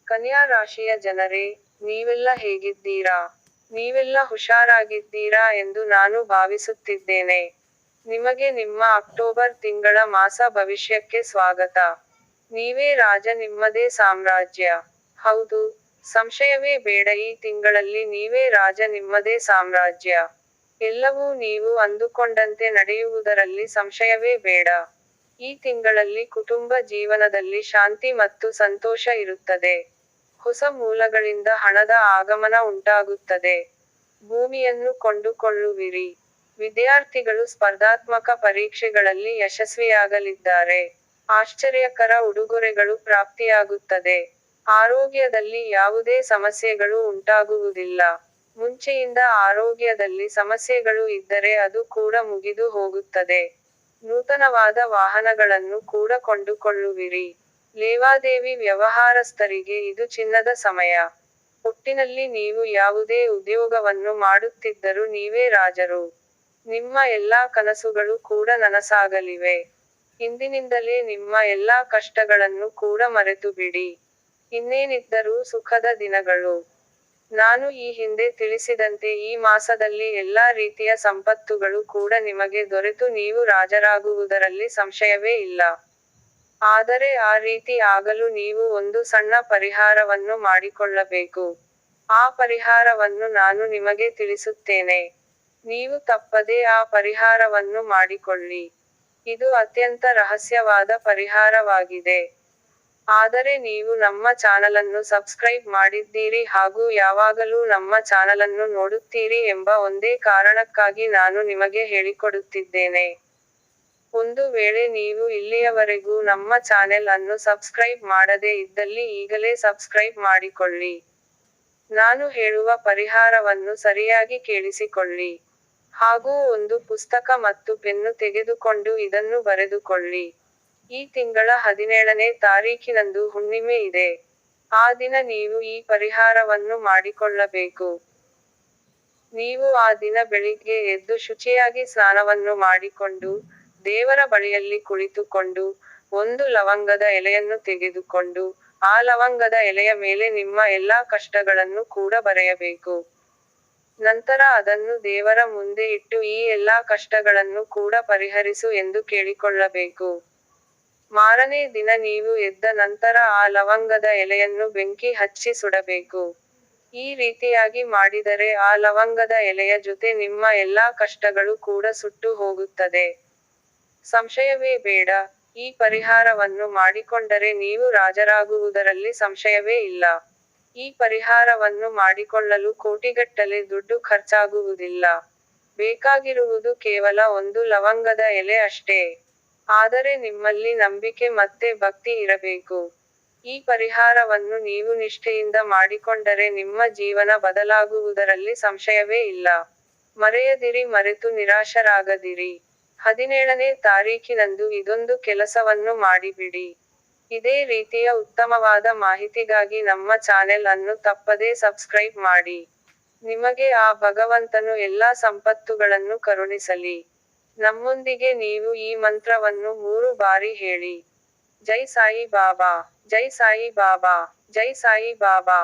ಕನ್ಯಾ ರಾಶಿಯ ಜನರೇ, ನೀವೆಲ್ಲ ಹೇಗಿದ್ದೀರಾ? ನೀವೆಲ್ಲ ಹುಷಾರಾಗಿದ್ದೀರಾ ಎಂದು ನಾನು ಭಾವಿಸುತ್ತಿದ್ದೇನೆ. ನಿಮಗೆ ನಿಮ್ಮ ಅಕ್ಟೋಬರ್ ತಿಂಗಳ ಮಾಸ ಭವಿಷ್ಯಕ್ಕೆ ಸ್ವಾಗತ. ನೀವೇ ರಾಜ, ನಿಮ್ಮದೇ ಸಾಮ್ರಾಜ್ಯ. ಹೌದು, ಸಂಶಯವೇ ಬೇಡ, ಈ ತಿಂಗಳಲ್ಲಿ ನೀವೇ ರಾಜ, ನಿಮ್ಮದೇ ಸಾಮ್ರಾಜ್ಯ. ಎಲ್ಲವೂ ನೀವು ಅಂದುಕೊಂಡಂತೆ ನಡೆಯುವುದರಲ್ಲಿ ಸಂಶಯವೇ ಬೇಡ. ಈ ತಿಂಗಳಲ್ಲಿ ಕುಟುಂಬ ಜೀವನದಲ್ಲಿ ಶಾಂತಿ ಮತ್ತು ಸಂತೋಷ ಇರುತ್ತದೆ. ಹೊಸ ಮೂಲಗಳಿಂದ ಹಣದ ಆಗಮನ ಉಂಟಾಗುತ್ತದೆ. ಭೂಮಿಯನ್ನು ಕೊಂಡುಕೊಳ್ಳುವಿರಿ. ವಿದ್ಯಾರ್ಥಿಗಳು ಸ್ಪರ್ಧಾತ್ಮಕ ಪರೀಕ್ಷೆಗಳಲ್ಲಿ ಯಶಸ್ವಿಯಾಗಲಿದ್ದಾರೆ. ಆಶ್ಚರ್ಯಕರ ಉಡುಗೊರೆಗಳು ಪ್ರಾಪ್ತಿಯಾಗುತ್ತದೆ. ಆರೋಗ್ಯದಲ್ಲಿ ಯಾವುದೇ ಸಮಸ್ಯೆಗಳು ಉಂಟಾಗುವುದಿಲ್ಲ. ಮುಂಚೆಯಿಂದ ಆರೋಗ್ಯದಲ್ಲಿ ಸಮಸ್ಯೆಗಳು ಇದ್ದರೆ ಅದು ಕೂಡ ಮುಗಿದು ಹೋಗುತ್ತದೆ. ನೂತನವಾದ ವಾಹನಗಳನ್ನು ಕೂಡ ಕೊಂಡುಕೊಳ್ಳುವಿರಿ. ಲೇವಾದೇವಿ ವ್ಯವಹಾರಸ್ಥರಿಗೆ ಇದು ಚಿನ್ನದ ಸಮಯ. ಒಟ್ಟಿನಲ್ಲಿ ನೀವು ಯಾವುದೇ ಉದ್ಯೋಗವನ್ನು ಮಾಡುತ್ತಿದ್ದರೂ ನೀವೇ ರಾಜರು. ನಿಮ್ಮ ಎಲ್ಲಾ ಕನಸುಗಳು ಕೂಡ ನನಸಾಗಲಿವೆ. ಇಂದಿನಿಂದಲೇ ನಿಮ್ಮ ಎಲ್ಲಾ ಕಷ್ಟಗಳನ್ನು ಕೂಡ ಮರೆತುಬಿಡಿ. ಇನ್ನೇನಿದ್ದರೂ ಸುಖದ ದಿನಗಳು. ನಾನು ಈ ಹಿಂದೆ ತಿಳಿಸಿದಂತೆ ಈ ಮಾಸದಲ್ಲಿ ಎಲ್ಲಾ ರೀತಿಯ ಸಂಪತ್ತುಗಳು ಕೂಡ ನಿಮಗೆ ದೊರೆತು ನೀವು ರಾಜರಾಗುವುದರಲ್ಲಿ ಸಂಶಯವೇ ಇಲ್ಲ. ಆದರೆ ಆ ರೀತಿ ಆಗಲು ನೀವು ಒಂದು ಸಣ್ಣ ಪರಿಹಾರವನ್ನು ಮಾಡಿಕೊಳ್ಳಬೇಕು. ಆ ಪರಿಹಾರವನ್ನು ನಾನು ನಿಮಗೆ ತಿಳಿಸುತ್ತೇನೆ. ನೀವು ತಪ್ಪದೇ ಆ ಪರಿಹಾರವನ್ನು ಮಾಡಿಕೊಳ್ಳಿ. ಇದು ಅತ್ಯಂತ ರಹಸ್ಯವಾದ ಪರಿಹಾರವಾಗಿದೆ. ಆದರೆ ನೀವು ನಮ್ಮ ಚಾನಲನ್ನು ಸಬ್ಸ್ಕ್ರೈಬ್ ಮಾಡಿದ್ದೀರಿ ಹಾಗೂ ಯಾವಾಗಲೂ ನಮ್ಮ ಚಾನಲನ್ನು ನೋಡುತ್ತೀರಿ ಎಂಬ ಒಂದೇ ಕಾರಣಕ್ಕಾಗಿ ನಾನು ನಿಮಗೆ ಹೇಳಿಕೊಡುತ್ತಿದ್ದೇನೆ. ಒಂದು ವೇಳೆ ನೀವು ಇಲ್ಲಿಯವರೆಗೂ ನಮ್ಮ ಚಾನೆಲ್ ಅನ್ನು ಸಬ್ಸ್ಕ್ರೈಬ್ ಮಾಡದೇ ಇದ್ದಲ್ಲಿ ಈಗಲೇ ಸಬ್ಸ್ಕ್ರೈಬ್ ಮಾಡಿಕೊಳ್ಳಿ. ನಾನು ಹೇಳುವ ಪರಿಹಾರವನ್ನು ಸರಿಯಾಗಿ ಕೇಳಿಸಿಕೊಳ್ಳಿ. ಹಾಗೂ ಒಂದು ಪುಸ್ತಕ ಮತ್ತು ಪೆನ್ನು ತೆಗೆದುಕೊಂಡು ಇದನ್ನು ಬರೆದುಕೊಳ್ಳಿ. ಈ ತಿಂಗಳ 17ನೇ ತಾರೀಖಿನಂದು ಹುಣ್ಣಿಮೆ ಇದೆ. ಆ ದಿನ ನೀವು ಈ ಪರಿಹಾರವನ್ನು ಮಾಡಿಕೊಳ್ಳಬೇಕು. ನೀವು ಆ ದಿನ ಬೆಳಿಗ್ಗೆ ಎದ್ದು ಶುಚಿಯಾಗಿ ಸ್ನಾನವನ್ನು ಮಾಡಿಕೊಂಡು, ದೇವರ ಬಳಿಯಲ್ಲಿ ಕುಳಿತುಕೊಂಡು, ಒಂದು ಲವಂಗದ ಎಲೆಯನ್ನು ತೆಗೆದುಕೊಂಡು, ಆ ಲವಂಗದ ಎಲೆಯ ಮೇಲೆ ನಿಮ್ಮ ಎಲ್ಲಾ ಕಷ್ಟಗಳನ್ನು ಕೂಡ ಬರೆಯಬೇಕು. ನಂತರ ಅದನ್ನು ದೇವರ ಮುಂದೆ ಇಟ್ಟು ಈ ಎಲ್ಲಾ ಕಷ್ಟಗಳನ್ನು ಕೂಡ ಪರಿಹರಿಸು ಎಂದು ಕೇಳಿಕೊಳ್ಳಬೇಕು. ಮಾರನೇ ದಿನ ನೀವು ಎದ್ದ ನಂತರ ಆ ಲವಂಗದ ಎಲೆಯನ್ನು ಬೆಂಕಿ ಹಚ್ಚಿ ಸುಡಬೇಕು. ಈ ರೀತಿಯಾಗಿ ಮಾಡಿದರೆ ಆ ಲವಂಗದ ಎಲೆಯ ಜೊತೆ ನಿಮ್ಮ ಎಲ್ಲಾ ಕಷ್ಟಗಳು ಕೂಡ ಸುಟ್ಟು ಹೋಗುತ್ತದೆ. ಸಂಶಯವೇ ಬೇಡ, ಈ ಪರಿಹಾರವನ್ನು ಮಾಡಿಕೊಂಡರೆ ನೀವು ರಾಜರಾಗುವುದರಲ್ಲಿ ಸಂಶಯವೇ ಇಲ್ಲ. ಈ ಪರಿಹಾರವನ್ನು ಮಾಡಿಕೊಳ್ಳಲು ಕೋಟಿಗಟ್ಟಲೆ ದುಡ್ಡು ಖರ್ಚಾಗುವುದಿಲ್ಲ. ಬೇಕಾಗಿರುವುದು ಕೇವಲ ಒಂದು ಲವಂಗದ ಎಲೆ ಅಷ್ಟೇ. ಆದರೆ ನಿಮ್ಮಲ್ಲಿ ನಂಬಿಕೆ ಮತ್ತೆ ಭಕ್ತಿ ಇರಬೇಕು. ಈ ಪರಿಹಾರವನ್ನು ನೀವು ನಿಷ್ಠೆಯಿಂದ ಮಾಡಿಕೊಂಡರೆ ನಿಮ್ಮ ಜೀವನ ಬದಲಾಗುವುದರಲ್ಲಿ ಸಂಶಯವೇ ಇಲ್ಲ. ಮರೆಯದಿರಿ, ಮರೆತು ನಿರಾಶರಾಗದಿರಿ. 17ನೇ ತಾರೀಖಿನಂದು ಇದೊಂದು ಕೆಲಸವನ್ನು ಮಾಡಿಬಿಡಿ. ಇದೇ ರೀತಿಯ ಉತ್ತಮವಾದ ಮಾಹಿತಿಗಾಗಿ ನಮ್ಮ ಚಾನೆಲ್ ಅನ್ನು ತಪ್ಪದೇ ಸಬ್ಸ್ಕ್ರೈಬ್ ಮಾಡಿ. ನಿಮಗೆ ಆ ಭಗವಂತನು ಎಲ್ಲಾ ಸಂಪತ್ತುಗಳನ್ನು ಕರುಣಿಸಲಿ. ನಮ್ಮೊಂದಿಗೆ ನೀವು ಈ ಮಂತ್ರವನ್ನು 3 ಬಾರಿ ಹೇಳಿ. ಜೈ ಸಾಯಿ ಬಾಬಾ, ಜೈ ಸಾಯಿ ಬಾಬಾ, ಜೈ ಸಾಯಿ ಬಾಬಾ.